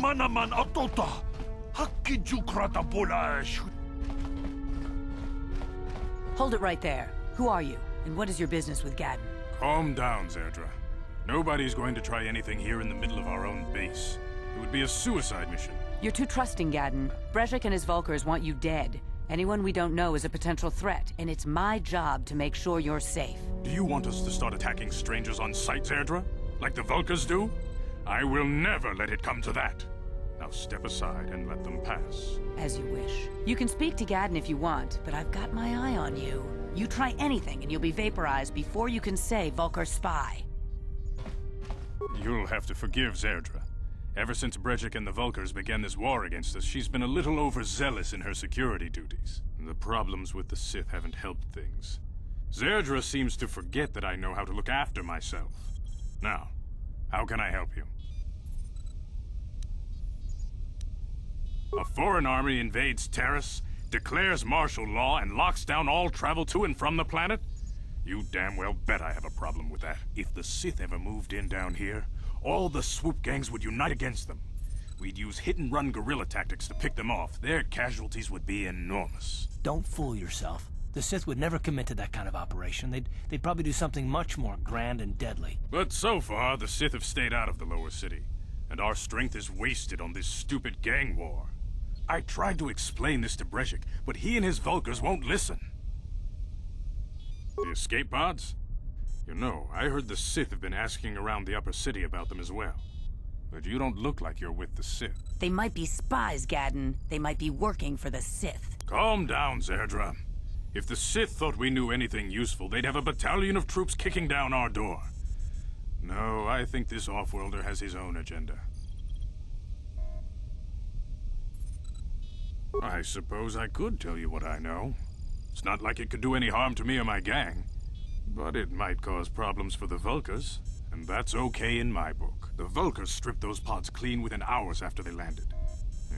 Kalma naman, Otota! Hakijukrata pula shoot. Hold it right there. Who are you, and what is your business with Gadden? Calm down, Zerdra. Nobody's going to try anything here in the middle of our own base. It would be a suicide mission. You're too trusting, Gadden. Brezhik and his Vulkars want you dead. Anyone we don't know is a potential threat, and it's my job to make sure you're safe. Do you want us to start attacking strangers on sight, Zerdra? Like the Vulkars do? I will never let it come to that. Now step aside and let them pass. As you wish. You can speak to Gadden if you want, but I've got my eye on you. You try anything and you'll be vaporized before you can say Vulkar spy. You'll have to forgive Zerdra. Ever since Brezhik and the Vulkars began this war against us, she's been a little overzealous in her security duties. The problems with the Sith haven't helped things. Zerdra seems to forget that I know how to look after myself. Now, how can I help you? A foreign army invades Terrace, declares martial law, and locks down all travel to and from the planet? You damn well bet I have a problem with that. If the Sith ever moved in down here, all the swoop gangs would unite against them. We'd use hit-and-run guerrilla tactics to pick them off. Their casualties would be enormous. Don't fool yourself. The Sith would never commit to that kind of operation. They'd probably do something much more grand and deadly. But so far, the Sith have stayed out of the lower city, and our strength is wasted on this stupid gang war. I tried to explain this to Brezhik, but he and his Vulkars won't listen. The escape pods? You know, I heard the Sith have been asking around the upper city about them as well. But you don't look like you're with the Sith. They might be spies, Gadden. They might be working for the Sith. Calm down, Zerdra. If the Sith thought we knew anything useful, they'd have a battalion of troops kicking down our door. No, I think this off-worlder has his own agenda. I suppose I could tell you what I know. It's not like it could do any harm to me or my gang. But it might cause problems for the Vulkars, and that's okay in my book. The Vulkars stripped those pods clean within hours after they landed.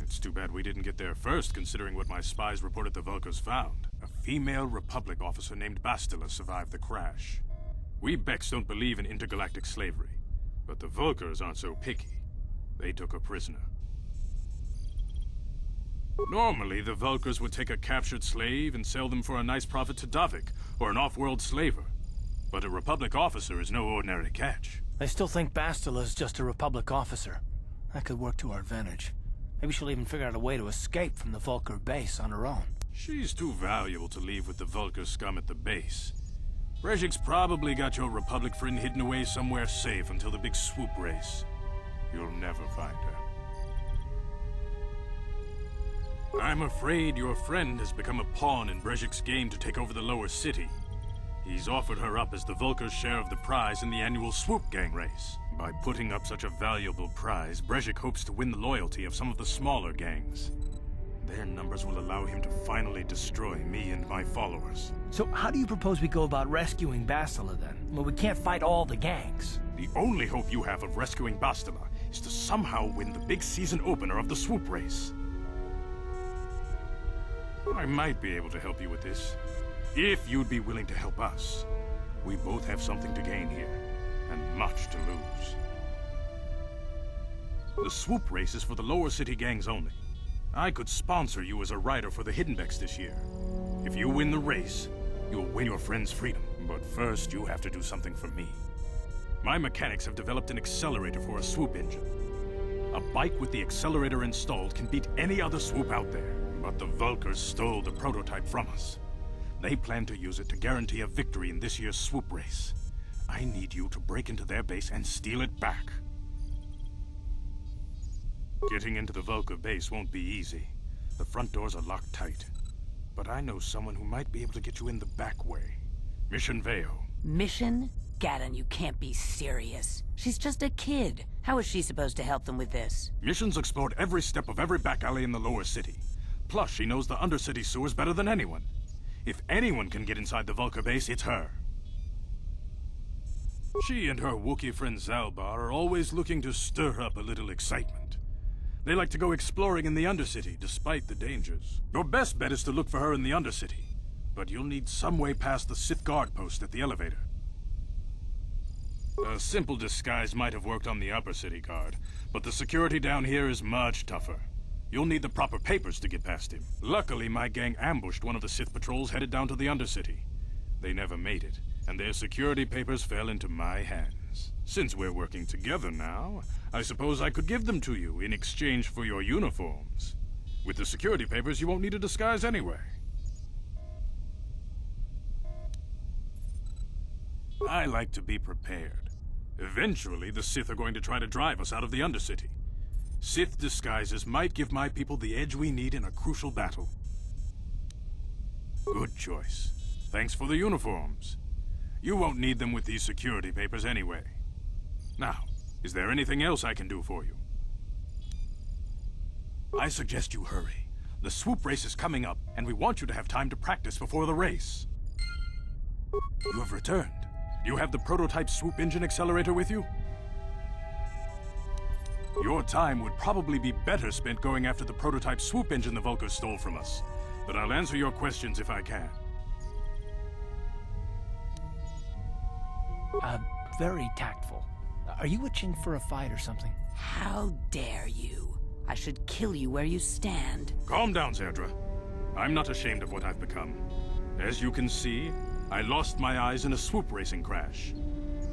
It's too bad we didn't get there first, considering what my spies reported the Vulkars found. A female Republic officer named Bastila survived the crash. We beks don't believe in intergalactic slavery, but the Vulkars aren't so picky. They took her prisoner. Normally, the Vulkars would take a captured slave and sell them for a nice profit to Davik, or an off-world slaver. But a Republic officer is no ordinary catch. I still think Bastila's just a Republic officer. That could work to our advantage. Maybe she'll even figure out a way to escape from the Vulkar base on her own. She's too valuable to leave with the Vulkar scum at the base. Brezhik's probably got your Republic friend hidden away somewhere safe until the big swoop race. You'll never find her. I'm afraid your friend has become a pawn in Brezhik's game to take over the lower city. He's offered her up as the Vulkar's share of the prize in the annual swoop gang race. By putting up such a valuable prize, Brezhik hopes to win the loyalty of some of the smaller gangs. Their numbers will allow him to finally destroy me and my followers. So how do you propose we go about rescuing Bastila then? Well, we can't fight all the gangs. The only hope you have of rescuing Bastila is to somehow win the big season opener of the swoop race. I might be able to help you with this, if you'd be willing to help us. We both have something to gain here, and much to lose. The swoop race is for the lower city gangs only. I could sponsor you as a rider for the Hidden Beks this year. If you win the race, you'll win your friend's freedom. But first, you have to do something for me. My mechanics have developed an accelerator for a swoop engine. A bike with the accelerator installed can beat any other swoop out there. But the Vulkars stole the prototype from us. They plan to use it to guarantee a victory in this year's swoop race. I need you to break into their base and steal it back. Getting into the Vulkar base won't be easy. The front doors are locked tight. But I know someone who might be able to get you in the back way. Mission Veo. Mission? Gadden, you can't be serious. She's just a kid. How is she supposed to help them with this? Mission's explored every step of every back alley in the lower city. Plus, she knows the undercity sewers better than anyone. If anyone can get inside the Vulkar base, it's her. She and her Wookiee friend Zalbar are always looking to stir up a little excitement. They like to go exploring in the undercity, despite the dangers. Your best bet is to look for her in the undercity. But you'll need some way past the Sith guard post at the elevator. A simple disguise might have worked on the upper city guard, but the security down here is much tougher. You'll need the proper papers to get past him. Luckily, my gang ambushed one of the Sith patrols headed down to the Undercity. They never made it, and their security papers fell into my hands. Since we're working together now, I suppose I could give them to you in exchange for your uniforms. With the security papers, you won't need a disguise anyway. I like to be prepared. Eventually, the Sith are going to try to drive us out of the Undercity. Sith disguises might give my people the edge we need in a crucial battle. Good choice. Thanks for the uniforms. You won't need them with these security papers anyway. Now, is there anything else I can do for you? I suggest you hurry. The swoop race is coming up, and we want you to have time to practice before the race. You have returned. Do you have the prototype swoop engine accelerator with you? Your time would probably be better spent going after the prototype swoop engine the Vulkars stole from us. But I'll answer your questions if I can. Very tactful. Are you itching for a fight or something? How dare you? I should kill you where you stand. Calm down, Zerdra. I'm not ashamed of what I've become. As you can see, I lost my eyes in a swoop racing crash.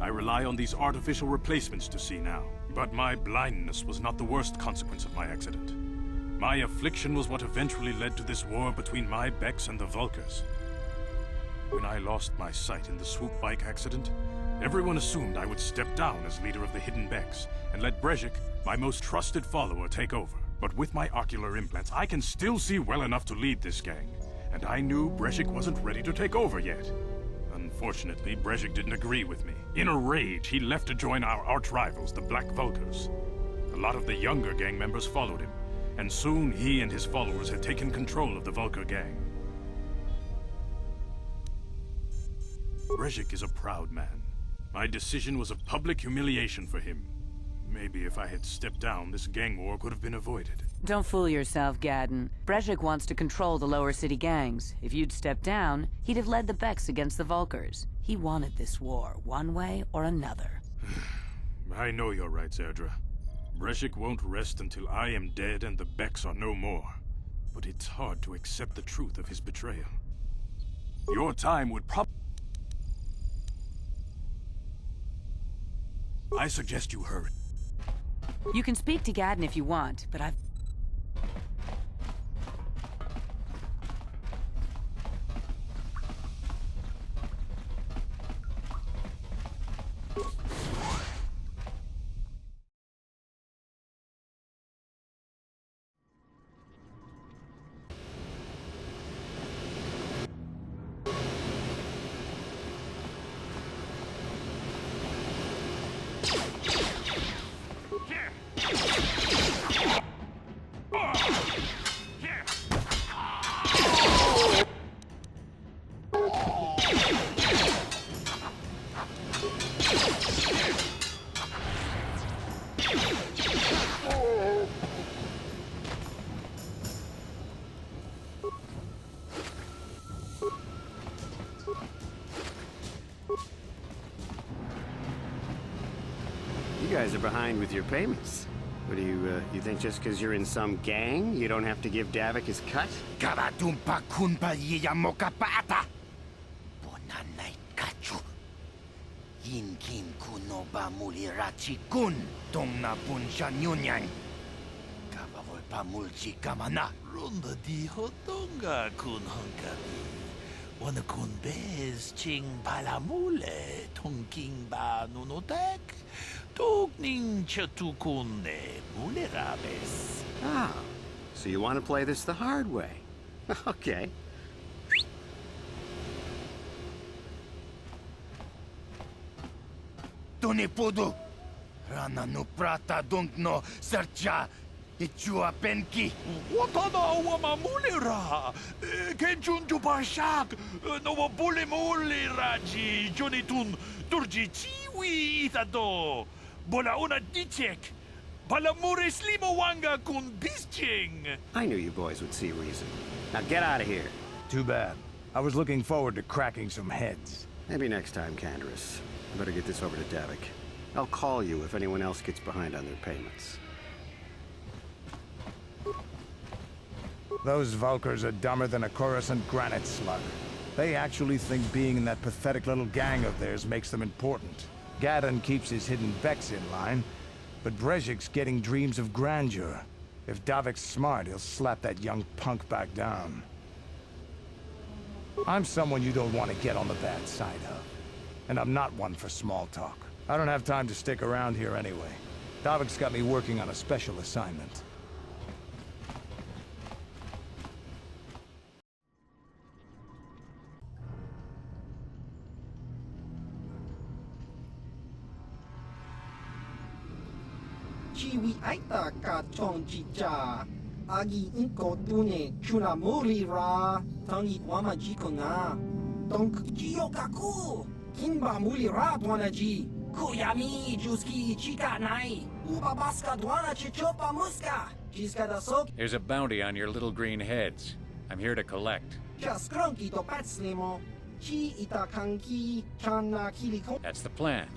I rely on these artificial replacements to see now. But my blindness was not the worst consequence of my accident. My affliction was what eventually led to this war between my beks and the Vulkars. When I lost my sight in the swoop bike accident, everyone assumed I would step down as leader of the hidden beks and let Brejik, my most trusted follower, take over. But with my ocular implants, I can still see well enough to lead this gang, and I knew Brejik wasn't ready to take over yet. Unfortunately, Brejik didn't agree with me. In a rage, he left to join our arch-rivals, the Black Vulkars. A lot of the younger gang members followed him, and soon he and his followers had taken control of the Vulkar gang. Brejik is a proud man. My decision was a public humiliation for him. Maybe if I had stepped down, this gang war could have been avoided. Don't fool yourself, Gadden. Brejik wants to control the lower city gangs. If you'd stepped down, he'd have led the beks against the Vulkars. He wanted this war, one way or another. I know you're right, Zerdra. Brejik won't rest until I am dead and the beks are no more. But it's hard to accept the truth of his betrayal. Your time would probably... I suggest you hurry. You can speak to Gadden if you want, but I've... You guys are behind with your payments. What do you think just because you're in some gang, you don't have to give Davik his cut? Karatumpa kunpa yiyamoka paata. Bonanay kachu. Yinkin kuno ba mulirachi kun. Tong na punsha nyunyang. Kavavol pa mulchi kamana. Runda di hotonga kun hongkami. Wana kun bez ching palamule. Tongking ba nunotek. Tugning chatukune mulerabes. Ah, so you want to play this the hard way. Okay. Tuni pudu. Rana no prata don't no sercha. Ichua penki. Watana wama mulera. Kenchun jupashak. No bule muleraji. Jonitun turji chiwi itado. Bola una dichek. Palamure slimo wanga kun bisching. I knew you boys would see reason. Now get out of here. Too bad. I was looking forward to cracking some heads. Maybe next time, Canderous. I better get this over to Davik. I'll call you if anyone else gets behind on their payments. Those Vulkars are dumber than a Coruscant granite slug. They actually think being in that pathetic little gang of theirs makes them important. Gadon keeps his hidden beks in line, but Brejik's getting dreams of grandeur. If Davik's smart, he'll slap that young punk back down. I'm someone you don't want to get on the bad side of. And I'm not one for small talk. I don't have time to stick around here anyway. Davik's got me working on a special assignment. Chiwi aita ka chong chicha. Agi inko tune chuna muri ra. Tangi wama jiko na. Donk jiyo kaku. Kinba muri ra dwana ji. Kuyami juski chika nai. Uba baska dwana chichopa muska. Jiska da sok. There's a bounty on your little green heads. I'm here to collect. Just cronky to patslimo. Chi ita kanki chana kiliko. That's the plan.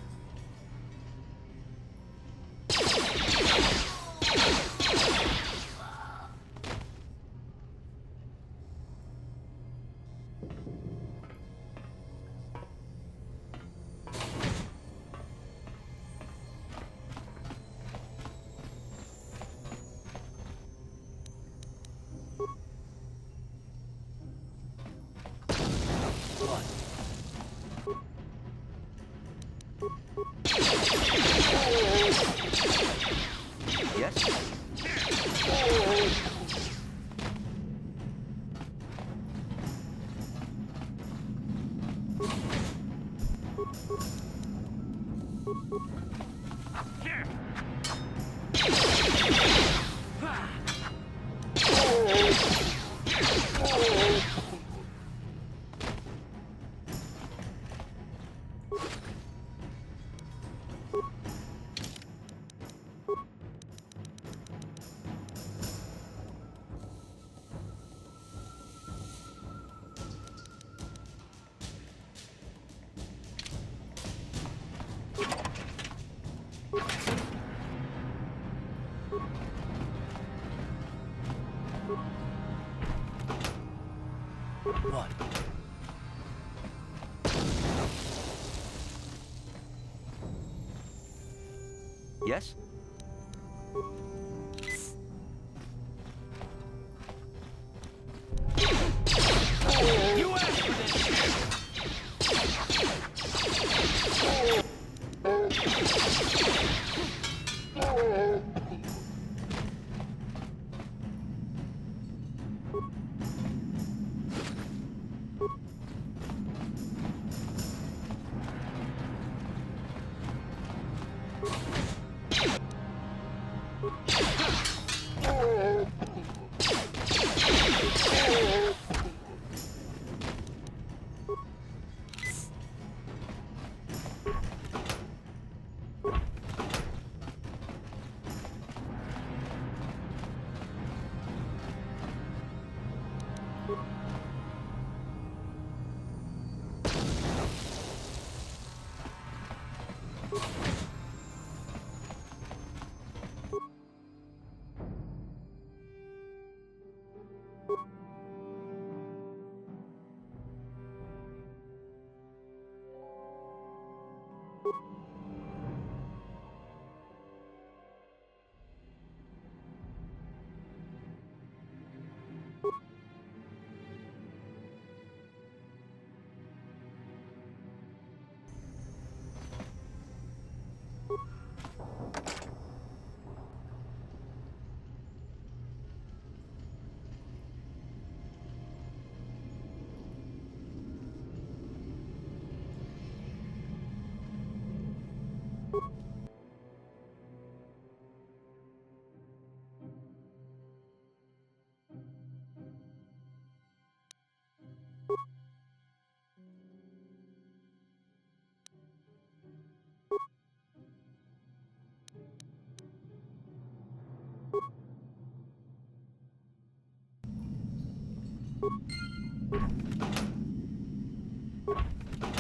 What? Yes? You asked for this!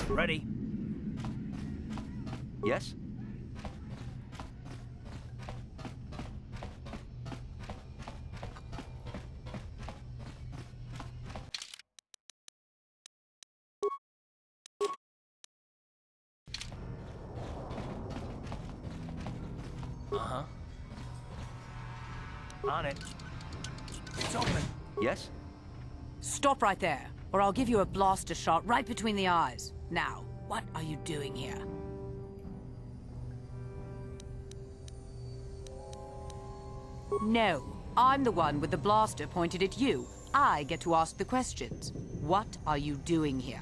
Ready? Yes? Uh-huh. On it. It's open. Yes? Stop right there, or I'll give you a blaster shot right between the eyes. Now, what are you doing here? No, I'm the one with the blaster pointed at you. I get to ask the questions. What are you doing here?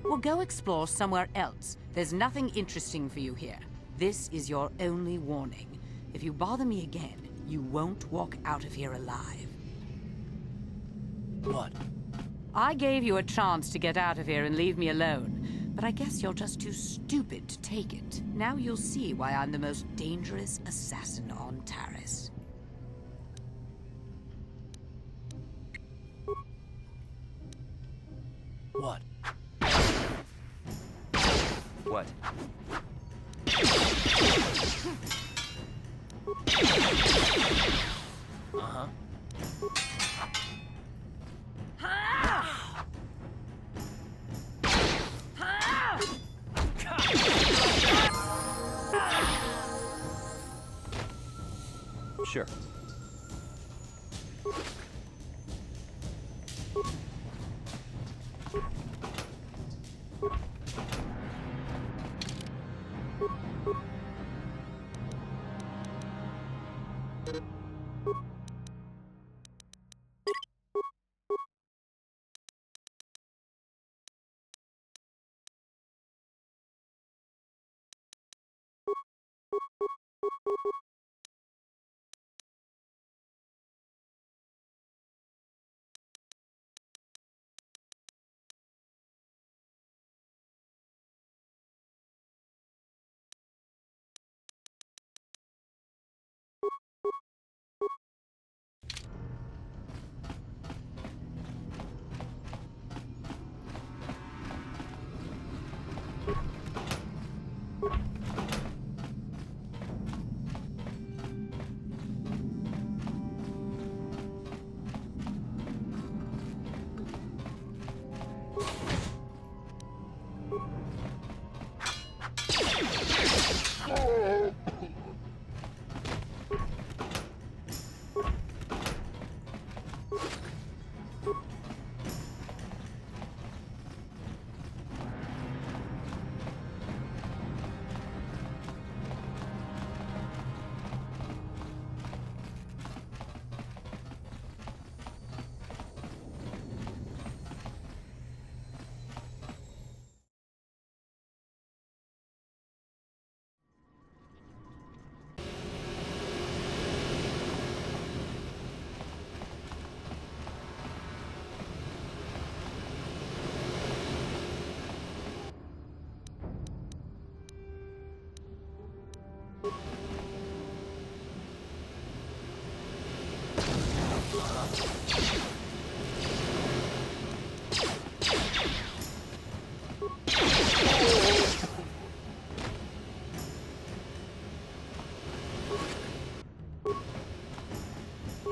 Well, go explore somewhere else. There's nothing interesting for you here. This is your only warning. If you bother me again, you won't walk out of here alive. What? I gave you a chance to get out of here and leave me alone, but I guess you're just too stupid to take it. Now you'll see why I'm the most dangerous assassin on Taris. What? What? Uh-huh. Sure.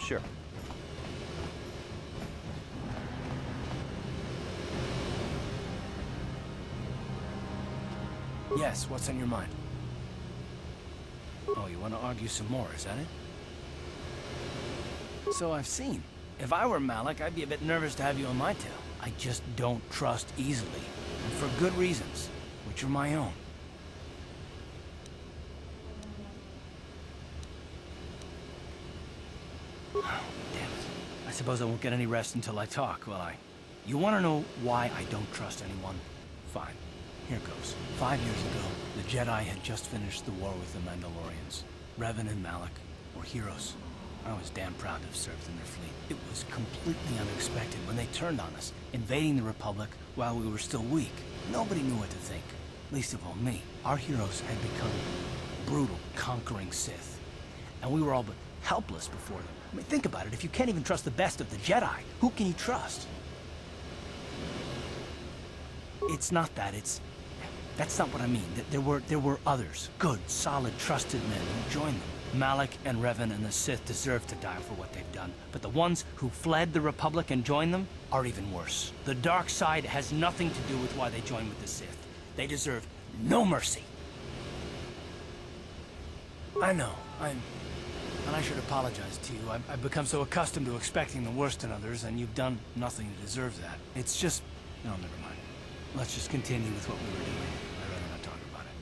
Sure. Yes, what's on your mind? Oh, you want to argue some more, is that it? So I've seen. If I were Malik, I'd be a bit nervous to have you on my tail. I just don't trust easily. And for good reasons, which are my own. Oh, damn it. I suppose I won't get any rest until I talk, will I? You want to know why I don't trust anyone? Fine. Here goes. 5 years ago, the Jedi had just finished the war with the Mandalorians. Revan and Malik were heroes. I was damn proud to have served in their fleet. It was completely unexpected when they turned on us, invading the Republic while we were still weak. Nobody knew what to think, least of all me. Our heroes had become brutal, conquering Sith, and we were all but helpless before them. I mean, think about it. If you can't even trust the best of the Jedi, who can you trust? It's not that, that's not what I mean. There were others. Good, solid, trusted men who joined them. Malik and Revan and the Sith deserve to die for what they've done. But the ones who fled the Republic and joined them are even worse. The dark side has nothing to do with why they joined with the Sith. They deserve no mercy. I know, and I should apologize to you. I've become so accustomed to expecting the worst in others, and you've done nothing to deserve that. It's just... No, never mind. Let's just continue with what we were doing. I'd rather not talk about it.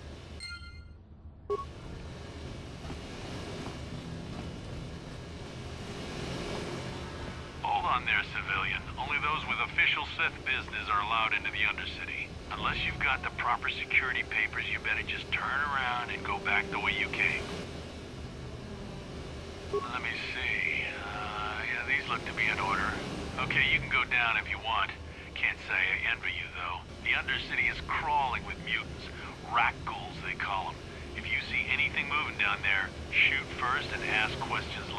Hold on there, civilian. Only those with official Sith business are allowed into the Undercity. Unless you've got the proper security papers, you better just turn around and go back the way you came. Let me see. Yeah, these look to be in order. Okay, you can go down if you want. Can't say I envy you, though. The Undercity is crawling with mutants. Rat ghouls, they call them. If you see anything moving down there, shoot first and ask questions